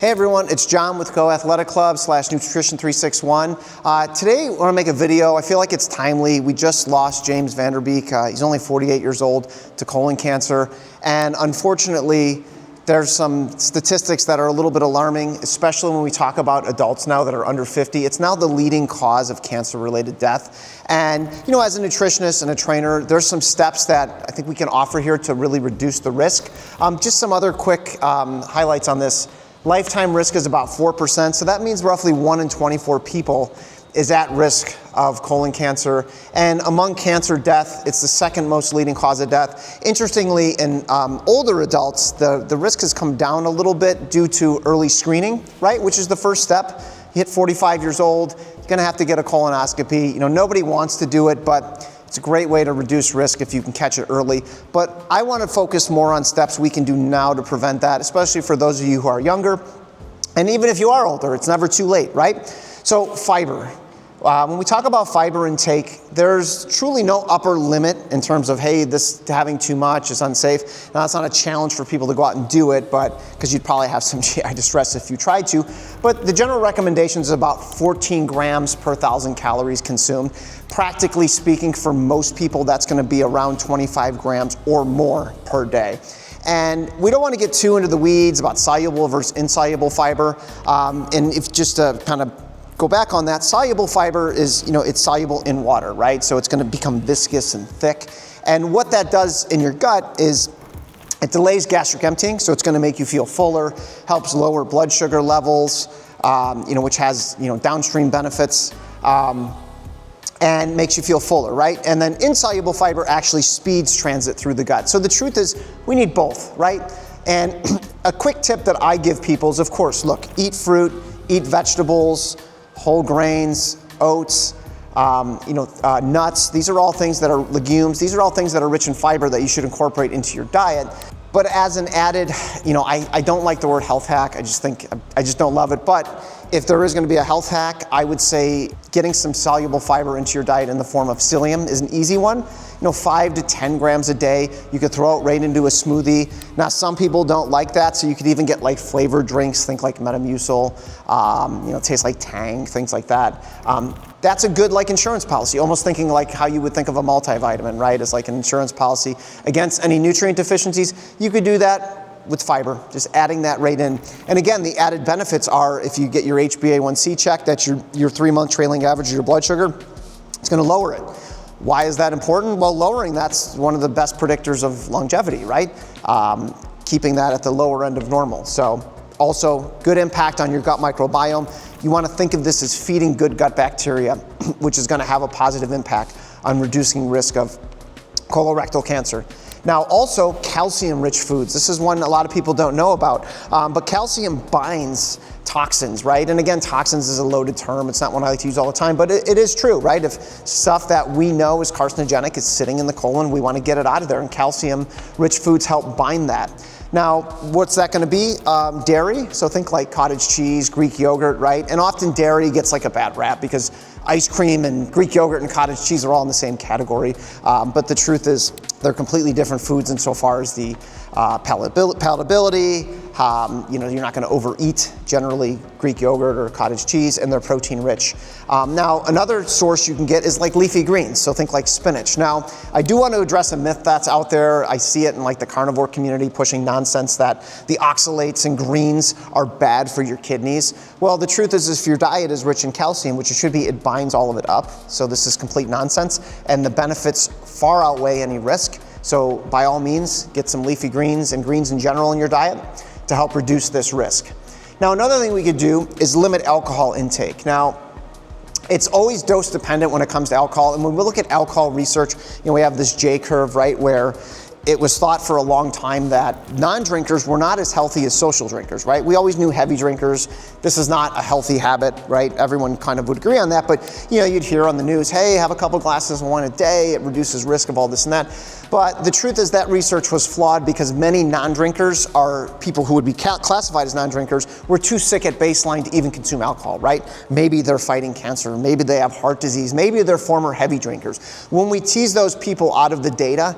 Hey everyone, it's John with Go Athletic Club / Nutrition 361. Today I want to make a video. I feel like it's timely. We just lost James Vanderbeek. He's only 48 years old to colon cancer. And unfortunately, there's some statistics that are a little bit alarming, especially when we talk about adults now that are under 50. It's now the leading cause of cancer-related death. And you know, as a nutritionist and a trainer, there's some steps that I think we can offer here to really reduce the risk. Just some other quick highlights on this. Lifetime risk is about 4%, so that means roughly 1 in 24 people is at risk of colon cancer. And among cancer death, it's the second most leading cause of death. Interestingly, in older adults, the risk has come down a little bit due to early screening, right? Which is the first step. You hit 45 years old, you're gonna have to get a colonoscopy. You know, nobody wants to do it, but it's a great way to reduce risk if you can catch it early. But I want to focus more on steps we can do now to prevent that, especially for those of you who are younger. And even if you are older, it's never too late, right? So fiber. When we talk about fiber intake, there's truly no upper limit in terms of, hey, this having too much is unsafe. Now, it's not a challenge for people to go out and do it, but because you'd probably have some GI distress if you tried to. But the general recommendation is about 14 grams per 1,000 calories consumed. Practically speaking, for most people, that's going to be around 25 grams or more per day. And we don't want to get too into the weeds about soluble versus insoluble fiber. And if just to kind of go back on that, soluble fiber is, you know, it's soluble in water, right? So it's going to become viscous and thick. And what that does in your gut is it delays gastric emptying, so it's going to make you feel fuller, helps lower blood sugar levels, which has, downstream benefits, and makes you feel fuller, right? And then insoluble fiber actually speeds transit through the gut. So the truth is, we need both, right? And a quick tip that I give people is, of course, look, eat fruit, eat vegetables, whole grains, oats, nuts. These are all things that are legumes. These are all things that are rich in fiber that you should incorporate into your diet. But as an added, I don't like the word health hack. I just don't love it. But if there is going to be a health hack, I would say getting some soluble fiber into your diet in the form of psyllium is an easy one. 5 to 10 grams a day. You could throw it right into a smoothie. Now, some people don't like that, so you could even get like flavored drinks, think like Metamucil, tastes like Tang, things like that. That's a good insurance policy, almost thinking like how you would think of a multivitamin, right? As like an insurance policy against any nutrient deficiencies. You could do that with fiber, just adding that right in. And again, the added benefits are if you get your HbA1c checked, that's your 3-month trailing average of your blood sugar, it's gonna lower it. Why is that important? Well, lowering that's one of the best predictors of longevity, right? Keeping that at the lower end of normal. So also good impact on your gut microbiome. You want to think of this as feeding good gut bacteria, which is going to have a positive impact on reducing risk of colorectal cancer. Now, also calcium-rich foods. This is one a lot of people don't know about, but calcium binds toxins, right? And again, toxins is a loaded term. It's not one I like to use all the time, but it is true, right? If stuff that we know is carcinogenic is sitting in the colon, we want to get it out of there, and calcium-rich foods help bind that. Now, what's that going to be? Dairy. So think like cottage cheese, Greek yogurt, right? And often dairy gets like a bad rap because ice cream and Greek yogurt and cottage cheese are all in the same category. But the truth is they're completely different foods insofar as the palatability. You're not going to overeat generally Greek yogurt or cottage cheese, and they're protein rich. Now, another source you can get is like leafy greens. So think like spinach. Now, I do want to address a myth that's out there. I see it in like the carnivore community pushing nonsense that the oxalates and greens are bad for your kidneys. Well, the truth is if your diet is rich in calcium, which it should be, it binds all of it up. So this is complete nonsense, and the benefits far outweigh any risk. So by all means, get some leafy greens and greens in general in your diet to help reduce this risk. Now, another thing we could do is limit alcohol intake. Now, it's always dose dependent when it comes to alcohol. And when we look at alcohol research, we have this J curve, right, where it was thought for a long time that non-drinkers were not as healthy as social drinkers, right? We always knew heavy drinkers. This is not a healthy habit, right? Everyone kind of would agree on that, but you'd hear on the news, hey, have a couple glasses of wine a day, it reduces risk of all this and that. But the truth is that research was flawed because many non-drinkers are people who would be classified as non-drinkers were too sick at baseline to even consume alcohol, right? Maybe they're fighting cancer, maybe they have heart disease, maybe they're former heavy drinkers. When we tease those people out of the data,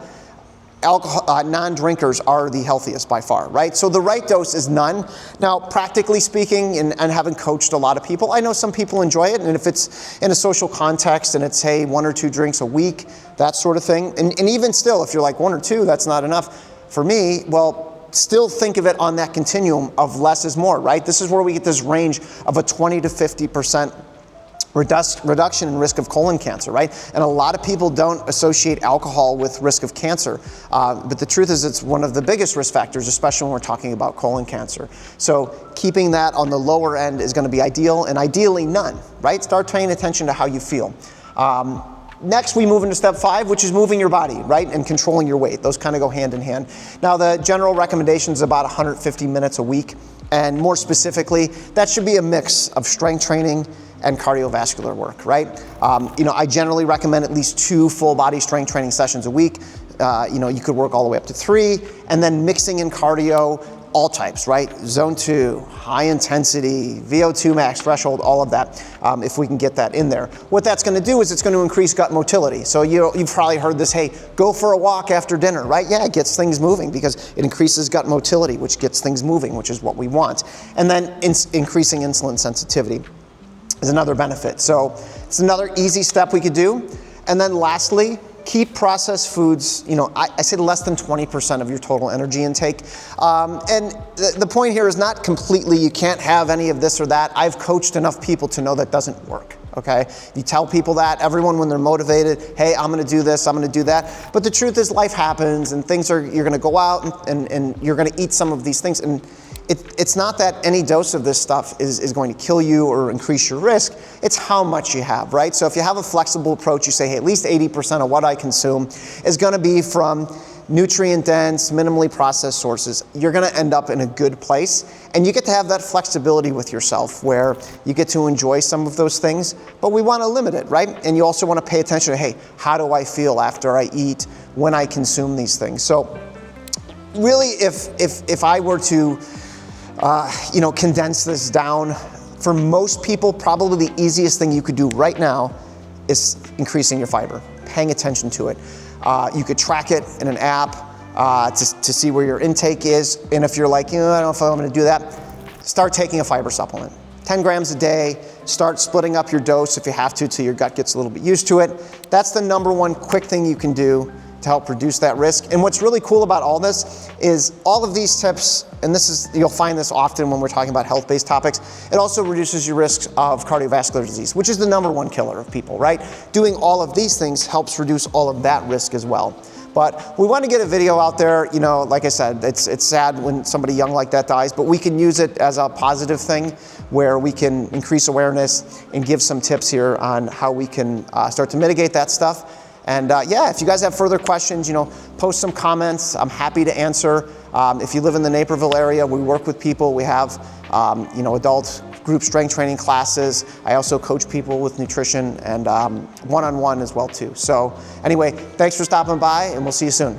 alcohol, non-drinkers are the healthiest by far, right? So the right dose is none. Now, practically speaking, and having coached a lot of people, I know some people enjoy it, and if it's in a social context and it's, hey, 1 or 2 drinks a week, that sort of thing, and even still, if you're like 1 or 2, that's not enough for me, well, still think of it on that continuum of less is more, right? This is where we get this range of a 20 to 50% reduction in risk of colon cancer, right? And a lot of people don't associate alcohol with risk of cancer, but the truth is it's one of the biggest risk factors, especially when we're talking about colon cancer. So keeping that on the lower end is going to be ideal, and ideally none, right? Start paying attention to how you feel. Next, we move into step 5, which is moving your body, right, and controlling your weight. Those kind of go hand in hand. Now, the general recommendation is about 150 minutes a week, and more specifically, that should be a mix of strength training and cardiovascular work, right? I generally recommend at least 2 full body strength training sessions a week. You could work all the way up to 3, and then mixing in cardio, all types, right? Zone 2, high intensity, VO2 max, threshold, all of that, if we can get that in there. What that's gonna do is it's gonna increase gut motility. So you've probably heard this, hey, go for a walk after dinner, right? Yeah, it gets things moving because it increases gut motility, which gets things moving, which is what we want. And then increasing insulin sensitivity is another benefit. So it's another easy step we could do. And then lastly, keep processed foods, I said less than 20% of your total energy intake. And the point here is not completely, you can't have any of this or that. I've coached enough people to know that doesn't work, okay? You tell people that, everyone when they're motivated, hey, I'm gonna do this, I'm gonna do that. But the truth is life happens and you're gonna go out and you're gonna eat some of these things. And it's not that any dose of this stuff is going to kill you or increase your risk, it's how much you have, right? So if you have a flexible approach, you say, hey, at least 80% of what I consume is gonna be from nutrient-dense, minimally processed sources, you're gonna end up in a good place. And you get to have that flexibility with yourself where you get to enjoy some of those things, but we wanna limit it, right? And you also wanna pay attention to, hey, how do I feel after I eat, when I consume these things? So really, if I were to condense this down, for most people, probably the easiest thing you could do right now is increasing your fiber, paying attention to it. You could track it in an app to see where your intake is, and if you're like, I don't know if I'm gonna do that, start taking a fiber supplement. 10 grams a day, start splitting up your dose if you have to till your gut gets a little bit used to it. That's the number one quick thing you can do to help reduce that risk. And what's really cool about all this is all of these tips, and you'll find this often when we're talking about health-based topics, it also reduces your risks of cardiovascular disease, which is the number one killer of people, right? Doing all of these things helps reduce all of that risk as well. But we want to get a video out there, like I said, it's sad when somebody young like that dies, but we can use it as a positive thing where we can increase awareness and give some tips here on how we can start to mitigate that stuff. And if you guys have further questions, post some comments. I'm happy to answer. If you live in the Naperville area, we work with people. We have, adult group strength training classes. I also coach people with nutrition and one-on-one as well too. So anyway, thanks for stopping by and we'll see you soon.